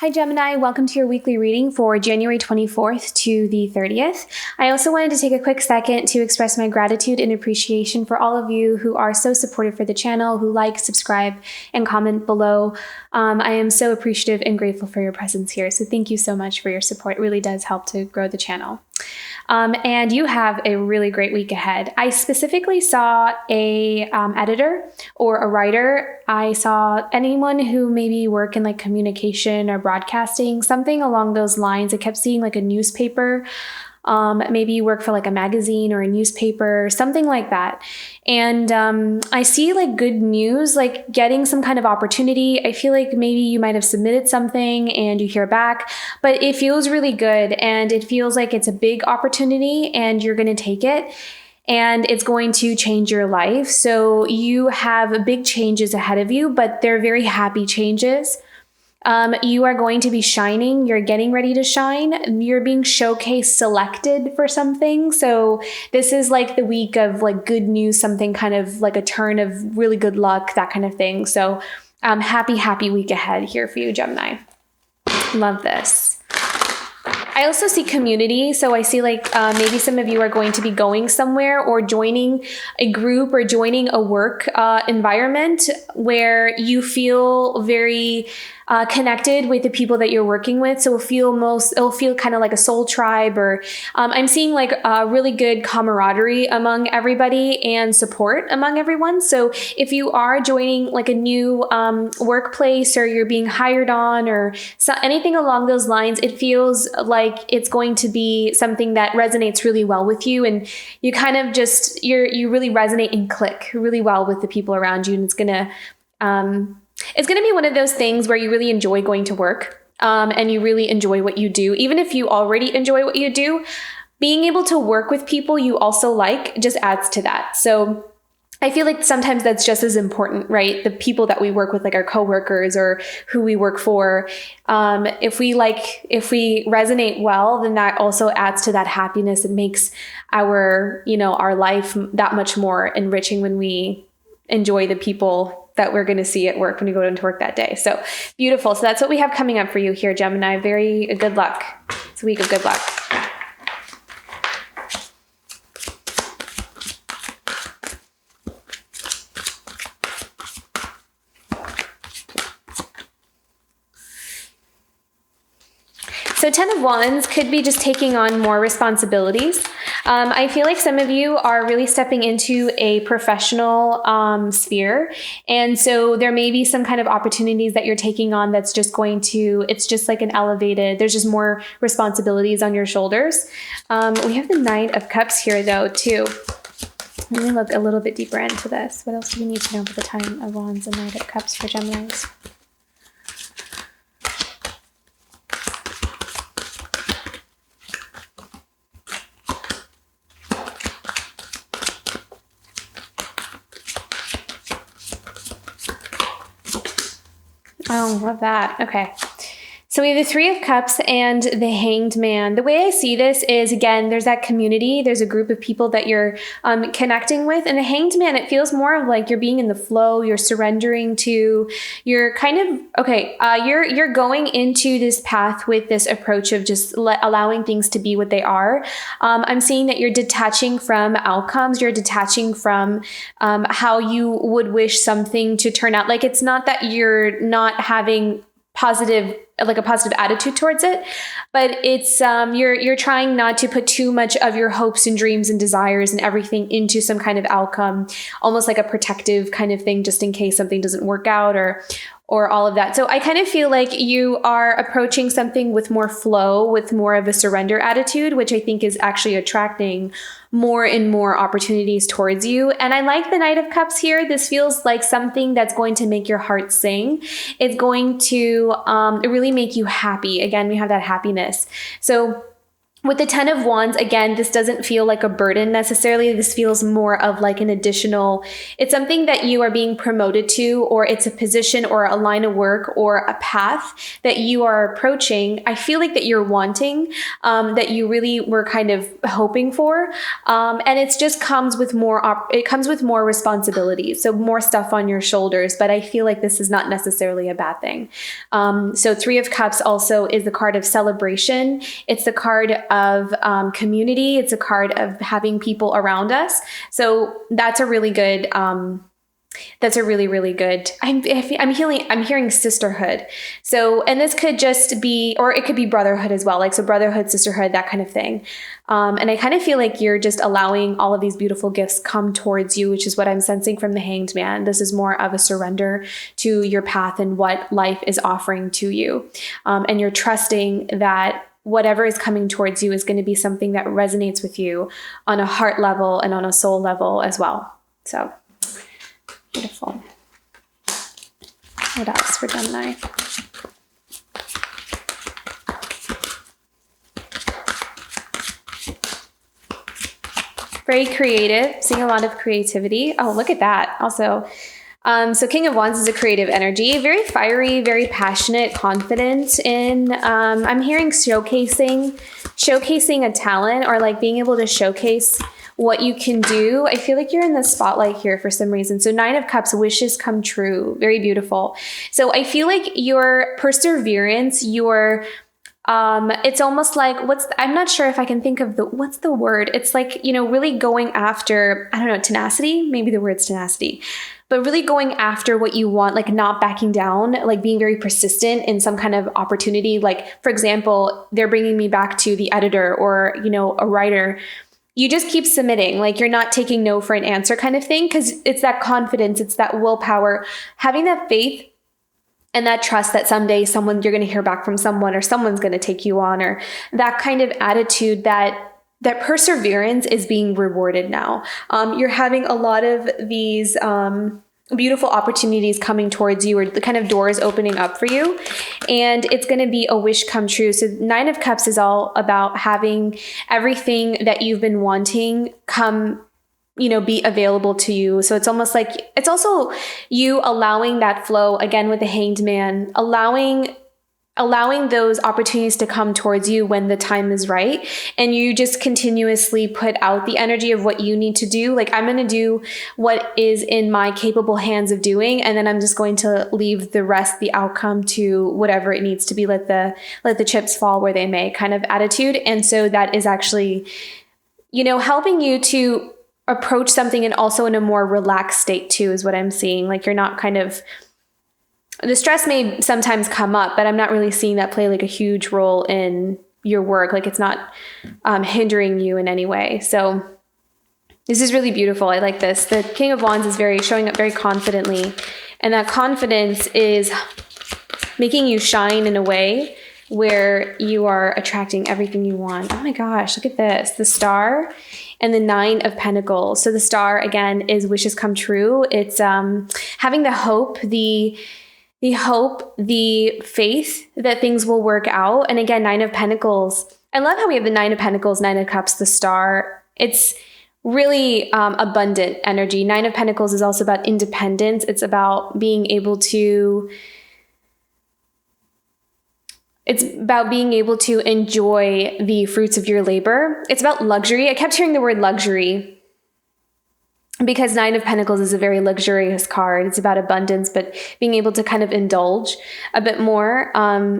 Hi Gemini, welcome to your weekly reading for January 24th to the 30th. I also wanted to take a quick second to express my gratitude and appreciation for all of you who are so supportive for the channel, who like, subscribe, and comment below. I am so appreciative and grateful for your presence here, so thank you so much for your support. It really does help to grow the channel. And you have a really great week ahead. I specifically saw a editor or a writer. I saw anyone who maybe work in like communication or broadcasting, something along those lines. I kept seeing like a newspaper. Maybe you work for like a magazine or a newspaper, something like that. And I see like good news, like getting some kind of opportunity. I feel like maybe you might have submitted something and you hear back, but it feels really good. And it feels like it's a big opportunity and you're going to take it. And it's going to change your life. So you have big changes ahead of you, but they're very happy changes. You are going to be shining. You're getting ready to shine. You're being showcased, selected for something. So this is like the week of like good news, something kind of like a turn of really good luck, that kind of thing. So happy week ahead here for you, Gemini. Love this. I also see community. So I see like maybe some of you are going to be going somewhere or joining a group or joining a work environment where you feel very connected with the people that you're working with. So it'll feel kind of like a soul tribe, or I'm seeing like a really good camaraderie among everybody and support among everyone. So if you are joining like a new workplace, or you're being hired on, or anything along those lines, it feels like it's going to be something that resonates really well with you. And you kind of just, you really resonate and click really well with the people around you. And it's going to be one of those things where you really enjoy going to work and you really enjoy what you do. Even if you already enjoy what you do, being able to work with people you also like just adds to that. So I feel like sometimes that's just as important, right? The people that we work with, like our coworkers or who we work for. If we resonate well, then that also adds to that happiness. It makes our life that much more enriching when we enjoy the people that we're going to see at work when we go into work that day. So beautiful. So that's what we have coming up for you here, Gemini. Very good luck. It's a week of good luck. So 10 of Wands could be just taking on more responsibilities. I feel like some of you are really stepping into a professional sphere. And so there may be some kind of opportunities that you're taking on that's just it's just like an elevated, there's just more responsibilities on your shoulders. We have the Knight of Cups here though, too. Let me look a little bit deeper into this. What else do we need to know about the 10 of Wands and Knight of Cups for Geminis? Oh, love that. Okay. So we have the Three of Cups and the Hanged Man. The way I see this is, again, there's that community. There's a group of people that you're connecting with. And the Hanged Man, it feels more of like you're being in the flow. You're surrendering to, you're kind of, okay, you're going into this path with this approach of just allowing things to be what they are. I'm seeing that you're detaching from outcomes. You're detaching from how you would wish something to turn out. Like, it's not that you're not having a positive attitude towards it, but it's you're trying not to put too much of your hopes and dreams and desires and everything into some kind of outcome, almost like a protective kind of thing, just in case something doesn't work out or all of that. So I kind of feel like you are approaching something with more flow, with more of a surrender attitude, which I think is actually attracting more and more opportunities towards you. And I like the Knight of Cups here. This feels like something that's going to make your heart sing. It's going to really make you happy. Again, we have that happiness. So With the 10 of Wands, again, this doesn't feel like a burden necessarily. This feels more of like an additional, it's something that you are being promoted to, or it's a position or a line of work or a path that you are approaching. I feel like that you're wanting, that you really were kind of hoping for. And it just comes with it comes with more responsibilities. So more stuff on your shoulders, but I feel like this is not necessarily a bad thing. So 3 of Cups also is the card of celebration. It's the card of community. It's a card of having people around us. So that's a really good, that's a really, really good, I'm hearing sisterhood. So, and this could just be, or it could be brotherhood as well. Like, so brotherhood, sisterhood, that kind of thing. And I kind of feel like you're just allowing all of these beautiful gifts come towards you, which is what I'm sensing from the Hanged Man. This is more of a surrender to your path and what life is offering to you. And you're trusting that whatever is coming towards you is going to be something that resonates with you on a heart level and on a soul level as well. So beautiful. What else for Gemini? Very creative, seeing a lot of creativity. Oh, look at that. Also, so King of Wands is a creative energy, very fiery, very passionate, confident in, I'm hearing showcasing a talent, or like being able to showcase what you can do. I feel like you're in the spotlight here for some reason. So 9 of Cups, wishes come true. Very beautiful. So I feel like your perseverance, it's almost like, I'm not sure if I can think of what's the word? It's like, really going after, I don't know, tenacity, maybe the word's tenacity, but really going after what you want, like not backing down, like being very persistent in some kind of opportunity. Like, for example, they're bringing me back to the editor or, a writer. You just keep submitting, like you're not taking no for an answer kind of thing, because it's that confidence, it's that willpower, having that faith and that trust that someday you're going to hear back from someone, or someone's going to take you on, or that kind of attitude that perseverance is being rewarded now. You're having a lot of these beautiful opportunities coming towards you, or the kind of doors opening up for you, and it's going to be a wish come true. So 9 of Cups is all about having everything that you've been wanting come, be available to you. So it's almost like, it's also you allowing that flow, again with the Hanged Man, allowing those opportunities to come towards you when the time is right. And you just continuously put out the energy of what you need to do. Like, I'm going to do what is in my capable hands of doing. And then I'm just going to leave the rest, the outcome, to whatever it needs to be. Let the chips fall where they may kind of attitude. And so that is actually, helping you to approach something, and also in a more relaxed state too, is what I'm seeing. Like, you're not kind of, the stress may sometimes come up, but I'm not really seeing that play like a huge role in your work. Like, it's not hindering you in any way. So this is really beautiful. I like this. The King of Wands is showing up very confidently, and that confidence is making you shine in a way where you are attracting everything you want. Oh my gosh, look at this. The Star and the 9 of Pentacles. So the Star, again, is wishes come true. It's having the hope, the faith that things will work out. And again, 9 of Pentacles. I love how we have the 9 of Pentacles, 9 of Cups, the Star. It's really abundant energy. 9 of Pentacles is also about independence. It's about being able to enjoy the fruits of your labor. It's about luxury. I kept hearing the word luxury because 9 of Pentacles is a very luxurious card. It's about abundance, but being able to kind of indulge a bit more.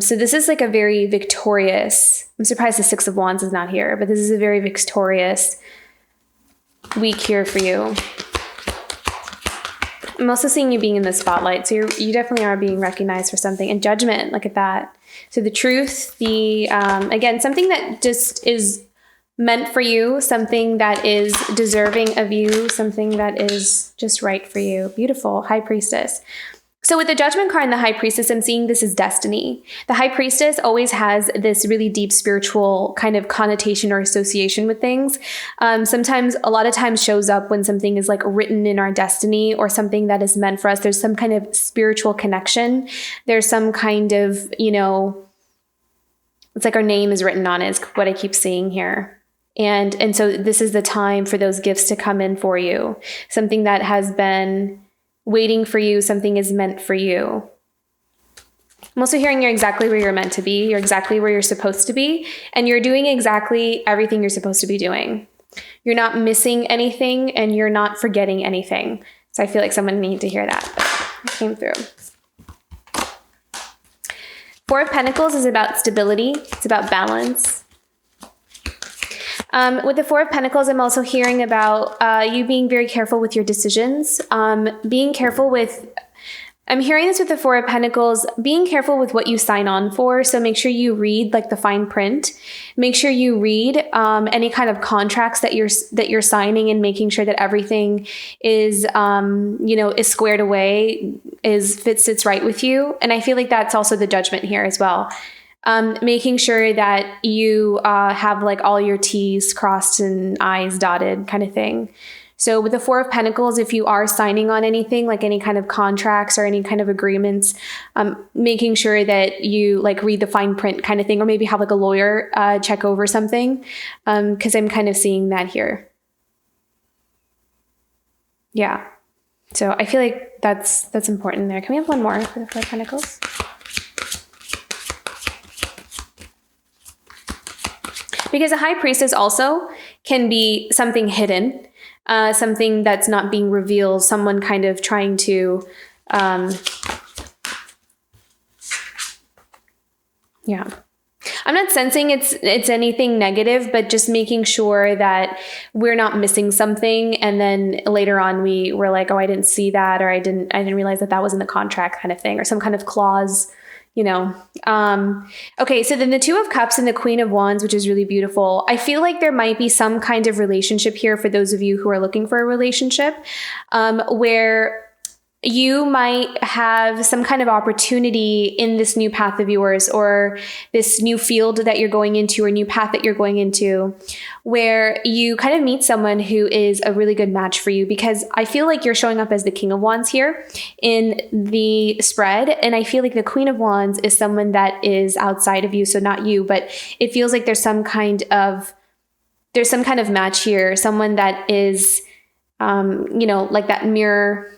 So this is like a very victorious, I'm surprised the 6 of Wands is not here, but this is a very victorious week here for you. I'm also seeing you being in the spotlight. So you definitely are being recognized for something. And Judgment, look at that. So the Truth, again, something that just is meant for you, something that is deserving of you, something that is just right for you. Beautiful. High Priestess. So with the Judgment card and the High Priestess, I'm seeing this as destiny. The High Priestess always has this really deep spiritual kind of connotation or association with things. Sometimes, a lot of times shows up when something is like written in our destiny or something that is meant for us. There's some kind of spiritual connection. There's some kind of, it's like our name is written on it, is what I keep seeing here. And so this is the time for those gifts to come in for you. Something that has been waiting for you, something is meant for you. I'm also hearing you're exactly where you're meant to be. You're exactly where you're supposed to be. And you're doing exactly everything you're supposed to be doing. You're not missing anything and you're not forgetting anything. So I feel like someone needed to hear that. It came through. Four of Pentacles is about stability. It's about balance. With the Four of Pentacles, I'm also hearing about you being very careful with your decisions. Being careful with, I'm hearing this with the Four of Pentacles, being careful with what you sign on for. So make sure you read like the fine print. Make sure you read any kind of contracts that you're signing, and making sure that everything is is squared away, sits right with you. And I feel like that's also the Judgment here as well. Making sure that you have like all your T's crossed and I's dotted kind of thing. So with the Four of Pentacles, if you are signing on anything, like any kind of contracts or any kind of agreements, making sure that you like read the fine print kind of thing, or maybe have like a lawyer check over something, because I'm kind of seeing that here. Yeah. So I feel like that's important there. Can we have one more for the Four of Pentacles? Because a High Priestess also can be something hidden, something that's not being revealed, someone kind of trying to, yeah. I'm not sensing it's anything negative, but just making sure that we're not missing something. And then later on we were like, oh, I didn't see that, or I didn't realize that was in the contract kind of thing, or some kind of clause. Okay, so then the Two of Cups and the Queen of Wands, which is really beautiful. I feel like there might be some kind of relationship here for those of you who are looking for a relationship, where you might have some kind of opportunity in this new path of yours, or this new field that you're going into, or new path that you're going into, where you kind of meet someone who is a really good match for you. Because I feel like you're showing up as the King of Wands here in the spread. And I feel like the Queen of Wands is someone that is outside of you. So not you, but it feels like there's some kind of match here. Someone that is, like that mirror.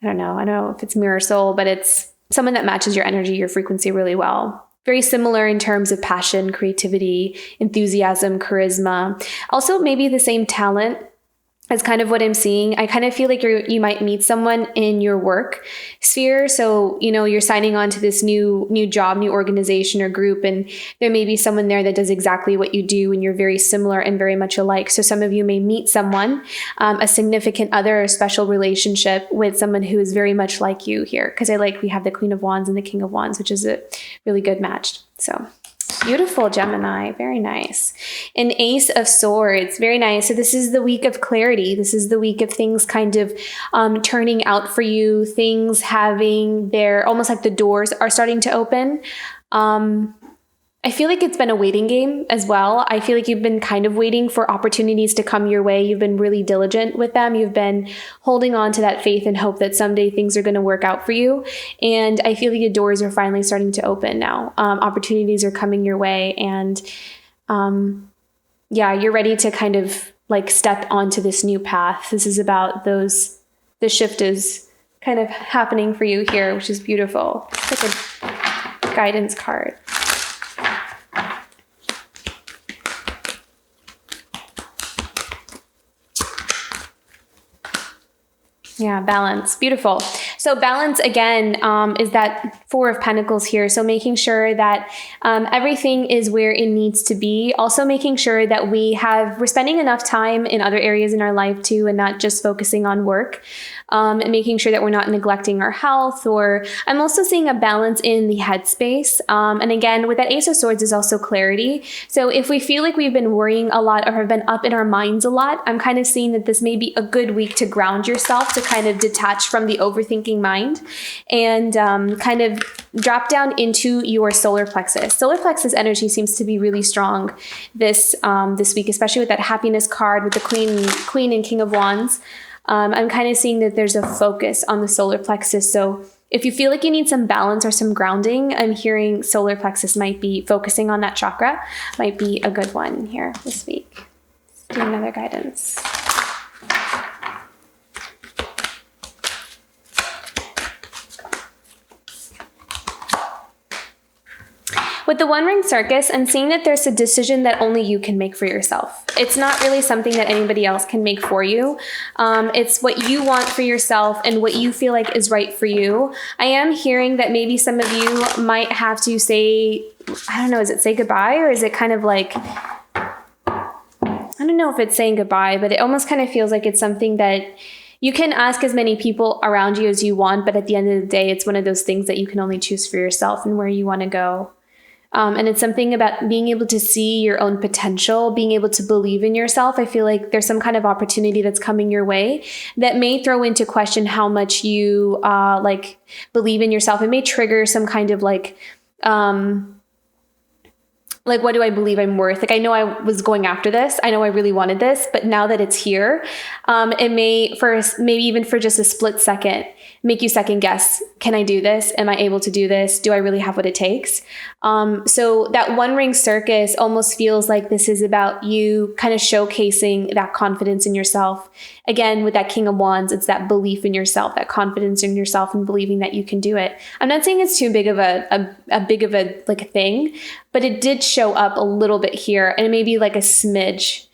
I don't know if it's mirror soul, but it's someone that matches your energy, your frequency really well. Very similar in terms of passion, creativity, enthusiasm, charisma. Also maybe the same talent. That's kind of what I'm seeing. I kind of feel like you might meet someone in your work sphere. So, you're signing on to this new job, new organization or group, and there may be someone there that does exactly what you do, and you're very similar and very much alike. So some of you may meet someone, a significant other, a special relationship with someone who is very much like you here. Because we have the Queen of Wands and the King of Wands, which is a really good match. So beautiful, Gemini. Very nice. An Ace of Swords. Very nice. So this is the week of clarity. This is the week of things kind of turning out for you. Things having almost like the doors are starting to open. I feel like it's been a waiting game as well. I feel like you've been kind of waiting for opportunities to come your way. You've been really diligent with them. You've been holding on to that faith and hope that someday things are going to work out for you. And I feel like the doors are finally starting to open now. Opportunities are coming your way. And you're ready to kind of like step onto this new path. This is about the shift is kind of happening for you here, which is beautiful. It's like a guidance card. Yeah, balance. Beautiful. So balance, again, is that Four of Pentacles here. So making sure that everything is where it needs to be. Also making sure that we're spending enough time in other areas in our life too, and not just focusing on work. And making sure that we're not neglecting our health. Or I'm also seeing a balance in the headspace. And again, with that Ace of Swords is also clarity. So if we feel like we've been worrying a lot or have been up in our minds a lot, I'm kind of seeing that this may be a good week to ground yourself, to kind of detach from the overthinking mind and kind of drop down into your solar plexus. Solar plexus energy seems to be really strong this week, especially with that happiness card with the Queen and King of Wands. I'm kind of seeing that there's a focus on the solar plexus. So if you feel like you need some balance or some grounding, I'm hearing solar plexus might be focusing on that chakra, might be a good one here this week. Let's do another guidance. With the One Ring Circus, I'm seeing that there's a decision that only you can make for yourself. It's not really something that anybody else can make for you. It's what you want for yourself and what you feel like is right for you. I am hearing that maybe some of you might have to say, I don't know, is it say goodbye, or is it kind of like, I don't know if it's saying goodbye, but it almost kind of feels like it's something that you can ask as many people around you as you want, but at the end of the day, it's one of those things that you can only choose for yourself and where you want to go. And it's something about being able to see your own potential, being able to believe in yourself. I feel like there's some kind of opportunity that's coming your way that may throw into question how much you believe in yourself. It may trigger some kind of like, what do I believe I'm worth? Like, I know I was going after this. I know I really wanted this, but now that it's here, it may first, maybe even for just a split second, make you second guess. Can I do this? Am I able to do this? Do I really have what it takes? So that One Ring Circus almost feels like this is about you kind of showcasing that confidence in yourself. Again, with that King of Wands, it's that belief in yourself, that confidence in yourself and believing that you can do it. I'm not saying it's too big of a thing, but it did show up a little bit here, and it may be like a smidge.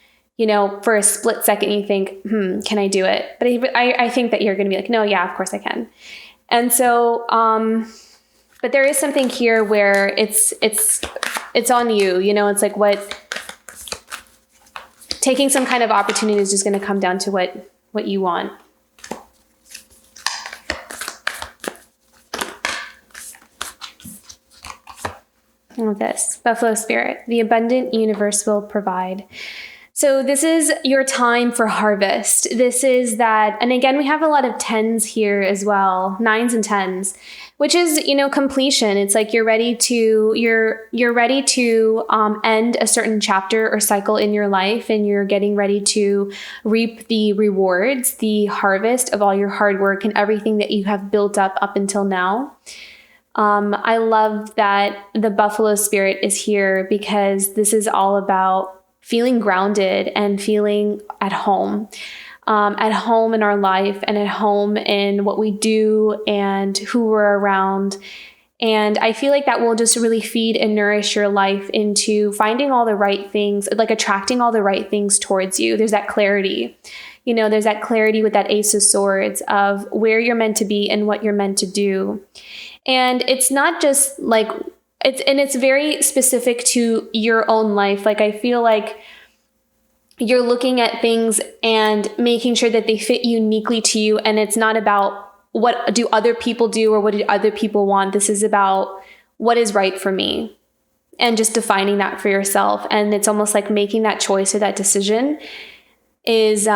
For a split second, you think, can I do it? But I think that you're going to be like, no, yeah, of course I can. And so, but there is something here where it's on you, it's like taking some kind of opportunity is just going to come down to what you want. And this, Buffalo Spirit, the abundant universe will provide. So this is your time for harvest. This is that, and again, we have a lot of 10s here as well, 9s and 10s, which is, completion. It's like you're ready to end a certain chapter or cycle in your life, and you're getting ready to reap the rewards, the harvest of all your hard work and everything that you have built up until now. I love that the Buffalo Spirit is here because this is all about feeling grounded and feeling at home in our life and at home in what we do and who we're around. And I feel like that will just really feed and nourish your life into finding all the right things, like attracting all the right things towards you. There's that clarity. There's that clarity with that Ace of Swords of where you're meant to be and what you're meant to do. And it's not just like, it's very specific to your own life. Like, I feel like you're looking at things and making sure that they fit uniquely to you. And it's not about what do other people do or what do other people want. This is about what is right for me and just defining that for yourself. And it's almost like making that choice or that decision is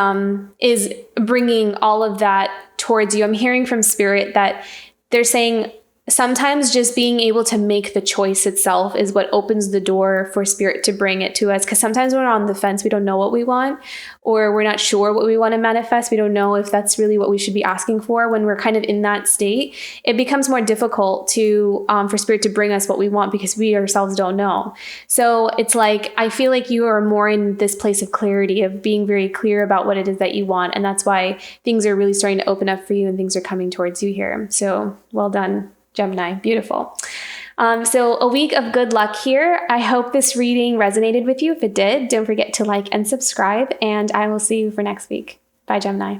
bringing all of that towards you. I'm hearing from Spirit that they're saying, sometimes just being able to make the choice itself is what opens the door for Spirit to bring it to us. Because sometimes when we're on the fence, we don't know what we want, or we're not sure what we want to manifest. We don't know if that's really what we should be asking for. When we're kind of in that state, it becomes more difficult for Spirit to bring us what we want because we ourselves don't know. So it's like, I feel like you are more in this place of clarity, of being very clear about what it is that you want. And that's why things are really starting to open up for you and things are coming towards you here. So well done, Gemini. Beautiful. So a week of good luck here. I hope this reading resonated with you. If it did, don't forget to like and subscribe, and I will see you for next week. Bye, Gemini.